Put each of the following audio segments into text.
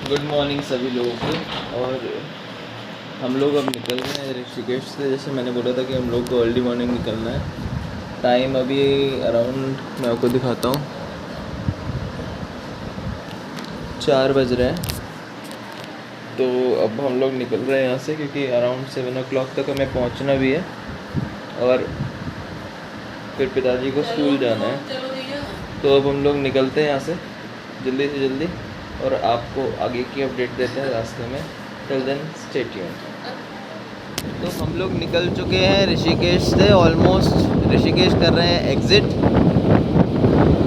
Good morning सभी लोगों को। और हम लोग अब निकल रहे हैं ऋषिकेश से। जैसे मैंने बोला था कि हम लोग को अर्ली मॉर्निंग निकलना है। टाइम अभी अराउंड मैं आपको दिखाता हूँ 4 बज रहे हैं। तो अब हम लोग निकल रहे हैं यहाँ से क्योंकि अराउंड 7 o'clock तक हमें पहुँचना भी है और फिर पिताजी को स्कूल जाना है। तो अब हम लोग निकलते हैं यहाँ से जल्दी से जल्दी और आपको आगे की अपडेट देते हैं रास्ते में। Till then stay tuned. तो हम लोग निकल चुके हैं ऋषिकेश से। ऑलमोस्ट ऋषिकेश कर रहे हैं एग्ज़िट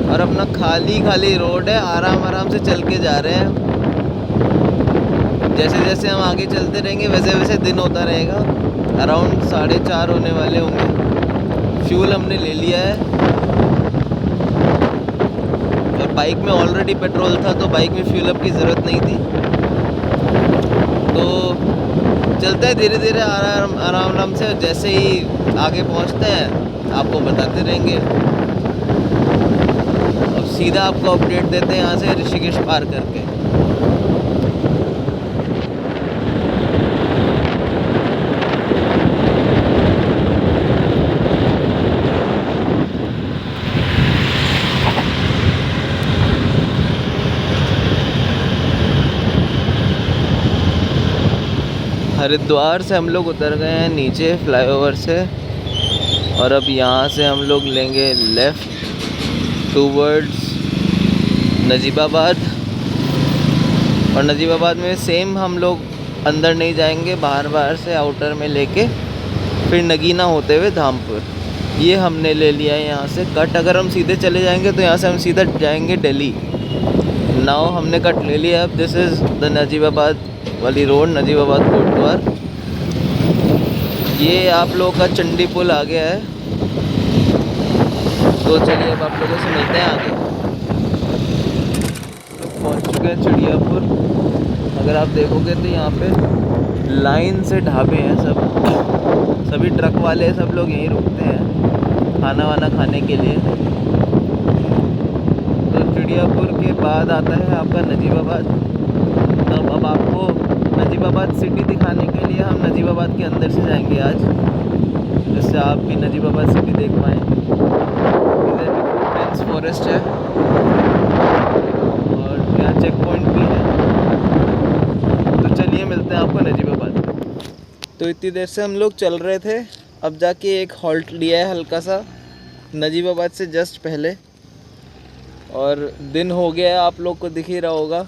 और अपना खाली रोड है। आराम से चल के जा रहे हैं। जैसे जैसे हम आगे चलते रहेंगे वैसे वैसे दिन होता रहेगा। अराउंड 4:30 होने वाले होंगे। फ्यूल हमने ले लिया है और बाइक में ऑलरेडी पेट्रोल था तो बाइक में फ्यूल अप की ज़रूरत नहीं थी। तो चलते हैं धीरे धीरे आराम से। जैसे ही आगे पहुंचते हैं आपको बताते रहेंगे। अब सीधा आपको अपडेट देते हैं यहाँ से ऋषिकेश पार करके। हरिद्वार से हम लोग उतर गए हैं नीचे फ्लाईओवर से और अब यहाँ से हम लोग लेंगे लेफ़्ट टूवर्ड्स नजीबाबाद। और नजीबाबाद में सेम हम लोग अंदर नहीं जाएंगे, बाहर से आउटर में लेके फिर नगीना होते हुए धामपुर। ये हमने ले लिया है यहाँ से कट। अगर हम सीधे चले जाएंगे तो यहाँ से हम सीधा जाएंगे दिल्ली। नाउ हमने कट ले लिया। अब दिस इज़ द नजीबाबाद वाली रोड, नजीबाबाद कोटद्वार। ये आप लोगों का चंडी पुल आ गया है। तो चलिए अब आप लोगों से मिलते हैं आगे। तो पहुंच चुके हैं चिड़ियापुर। अगर आप देखोगे तो यहाँ पे लाइन से ढाबे हैं सब। सभी ट्रक वाले सब लोग यहीं रुकते हैं खाना वाना खाने के लिए। तो चिड़ियापुर के बाद आता है आपका नजीबाबाद। तब अब आपको नजीबाबाद सिटी दिखाने के लिए हम नजीबाबाद के अंदर से जाएंगे आज, जिससे आप भी नजीबाबाद सिटी देख पाएँ। इधर डेंस फॉरेस्ट है और यहाँ चेक पॉइंट भी है। तो चलिए मिलते हैं आपको नजीबाबाद। तो इतनी देर से हम लोग चल रहे थे, अब जाके एक हॉल्ट लिया है हल्का सा नजीबाबाद से जस्ट पहले। और दिन हो गया है, आप लोग को दिख ही रहा होगा।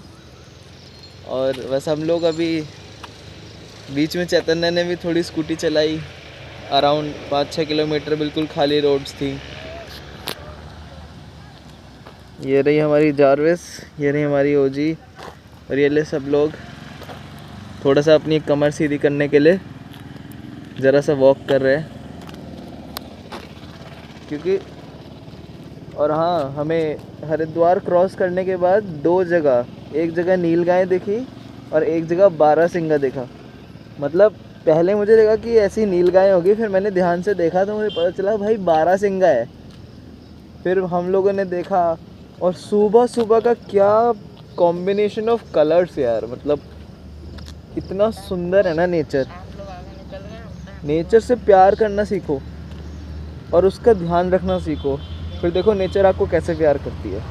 और बस हम लोग अभी बीच में चैतन्य ने भी थोड़ी स्कूटी चलाई। अराउंड 5-6 किलोमीटर बिल्कुल खाली रोड्स थी। ये रही हमारी जारविस, ये रही हमारी ओजी और ये ले सब लोग थोड़ा सा अपनी कमर सीधी करने के लिए ज़रा सा वॉक कर रहे हैं क्योंकि। और हाँ, हमें हरिद्वार क्रॉस करने के बाद 2 जगह, एक जगह नीलगाय दिखी और एक जगह बारहसिंगा दिखा। मतलब पहले मुझे लगा कि ऐसी नीलगाय होगी, फिर मैंने ध्यान से देखा तो मुझे पता चला भाई बारहसिंगा है। फिर हम लोगों ने देखा और सुबह का क्या कॉम्बिनेशन ऑफ कलर्स यार। मतलब इतना सुंदर है ना नेचर। नेचर से प्यार करना सीखो और उसका ध्यान रखना सीखो, फिर देखो नेचर आपको कैसे प्यार करती है।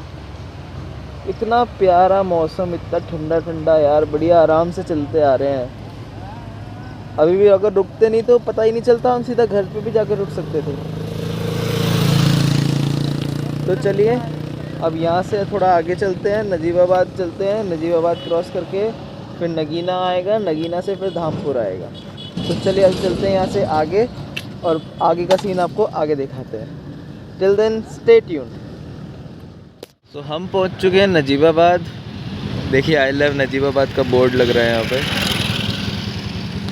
इतना प्यारा मौसम, इतना ठंडा ठंडा यार, बढ़िया आराम से चलते आ रहे हैं। अभी भी अगर रुकते नहीं तो पता ही नहीं चलता, हम सीधा घर पे भी जाकर रुक सकते थे। तो चलिए अब यहाँ से थोड़ा आगे चलते हैं, नजीबाबाद चलते हैं। नजीबाबाद क्रॉस करके फिर नगीना आएगा, नगीना से फिर धामपुर आएगा। तो चलिए अब चलते हैं यहाँ से आगे और आगे का सीन आपको आगे दिखाते हैं। Till then stay tuned. तो हम पहुँच चुके हैं नजीबाबाद। देखिए आई लव नजीबाबाद का बोर्ड लग रहा है यहाँ पे।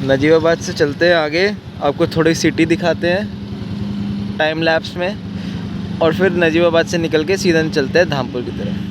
नजीबाबाद से चलते हैं आगे, आपको थोड़ी सिटी दिखाते हैं टाइम लैप्स में और फिर नजीबाबाद से निकल के सीधा चलते हैं धामपुर की तरफ।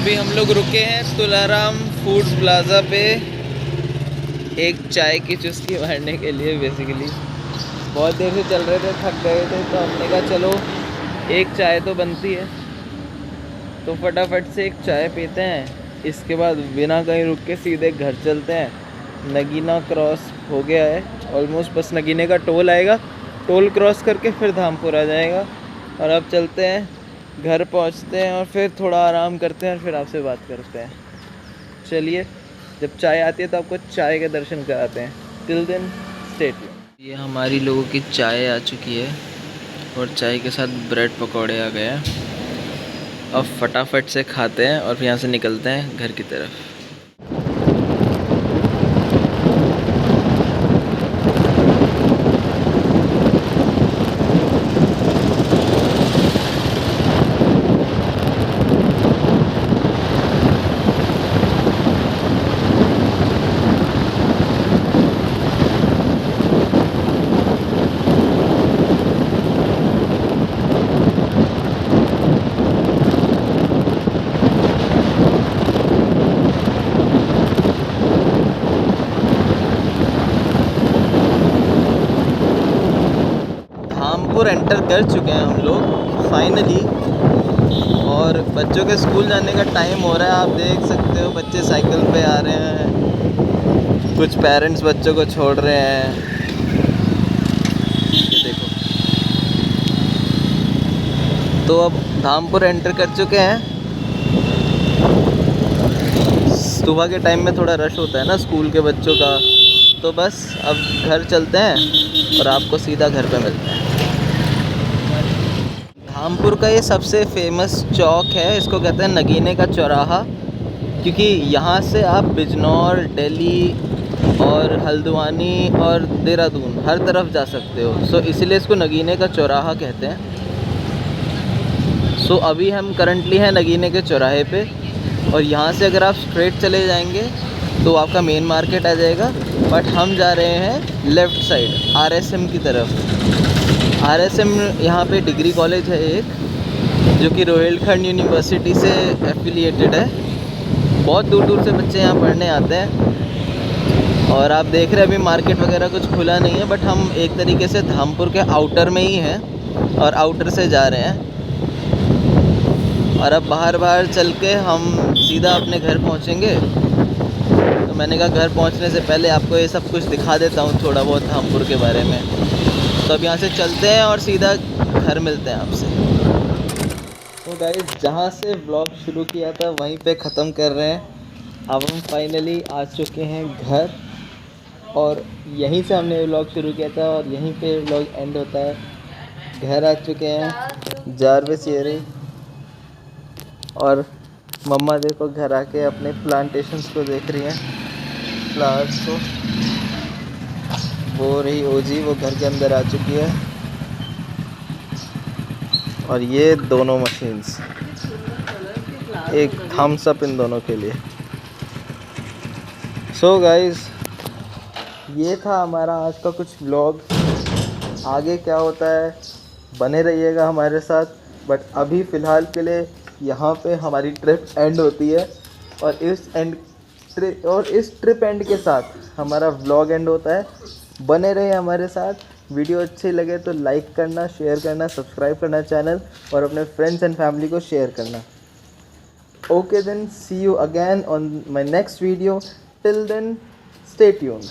अभी हम लोग रुके हैं तुलाराम फूड प्लाज़ा पे एक चाय की चुस्की मारने के लिए। बेसिकली बहुत देर से चल रहे थे, थक गए थे, तो हमने कहा चलो एक चाय तो बनती है, तो फटाफट से एक चाय पीते हैं। इसके बाद बिना कहीं रुक के सीधे घर चलते हैं। नगीना क्रॉस हो गया है ऑलमोस्ट, बस नगीने का टोल आएगा, टोल क्रॉस करके फिर धामपुर आ जाएगा। और अब चलते हैं, घर पहुंचते हैं और फिर थोड़ा आराम करते हैं और फिर आपसे बात करते हैं। चलिए, जब चाय आती है तो आपको चाय के दर्शन कराते हैं। Till then stay tuned. ये हमारी लोगों की चाय आ चुकी है और चाय के साथ ब्रेड पकौड़े आ गए हैं। अब फटाफट से खाते हैं और फिर यहाँ से निकलते हैं घर की तरफ। धामपुर एंटर कर चुके हैं हम लोग फाइनली, और बच्चों के स्कूल जाने का टाइम हो रहा है। आप देख सकते हो बच्चे साइकिल पे आ रहे हैं, कुछ पेरेंट्स बच्चों को छोड़ रहे हैं। ये देखो, तो अब धामपुर एंटर कर चुके हैं। सुबह के टाइम में थोड़ा रश होता है ना स्कूल के बच्चों का, तो बस अब घर चलते हैं और आपको सीधा घर पे मिलते हैं। धामपुर का ये सबसे फेमस चौक है, इसको कहते हैं नगीने का चौराहा, क्योंकि यहाँ से आप बिजनौर, दिल्ली और हल्द्वानी और देहरादून हर तरफ जा सकते हो। सो इसलिए इसको नगीने का चौराहा कहते हैं। सो अभी हम करंटली हैं नगीने के चौराहे पे, और यहाँ से अगर आप स्ट्रेट चले जाएंगे तो आपका मेन मार्केट आ जाएगा। बट हम जा रहे हैं लेफ़्ट साइड आरएसएम की तरफ। आरएसएम यहाँ पे डिग्री कॉलेज है एक, जो कि रोहिलखंड यूनिवर्सिटी से एफिलिएटेड है। बहुत दूर दूर से बच्चे यहाँ पढ़ने आते हैं। और आप देख रहे हैं अभी मार्केट वगैरह कुछ खुला नहीं है, बट हम एक तरीके से धामपुर के आउटर में ही हैं और आउटर से जा रहे हैं। और अब बाहर चल के हम सीधा अपने घर पहुँचेंगे। तो मैंने कहा घर पहुँचने से पहले आपको ये सब कुछ दिखा देता हूँ, थोड़ा बहुत धामपुर के बारे में। तो अब यहाँ से चलते हैं और सीधा घर मिलते हैं आपसे। तो गाइस, जहाँ से व्लॉग शुरू किया था वहीं पे ख़त्म कर रहे हैं। अब हम फाइनली आ चुके हैं घर, और यहीं से हमने व्लॉग शुरू किया था और यहीं पे व्लॉग एंड होता है। घर आ चुके हैं जारविस येरी, और मम्मा देखो घर आके अपने प्लांटेशंस को देख रही हैं, फ्लावर्स को। वो रही ओजी, वो घर के अंदर आ चुकी है। और ये दोनों मशीन्स, एक थम्स अप इन दोनों के लिए। सो गाइस, ये था हमारा आज का कुछ व्लॉग। आगे क्या होता है बने रहिएगा हमारे साथ। बट अभी फ़िलहाल के लिए यहाँ पे हमारी ट्रिप एंड होती है, और इस ट्रिप एंड के साथ हमारा व्लॉग एंड होता है। बने रहे हमारे साथ। वीडियो अच्छी लगे तो लाइक करना, शेयर करना, सब्सक्राइब करना चैनल, और अपने फ्रेंड्स एंड फैमिली को शेयर करना। Okay then, see you again on my next video. Till then, stay tuned.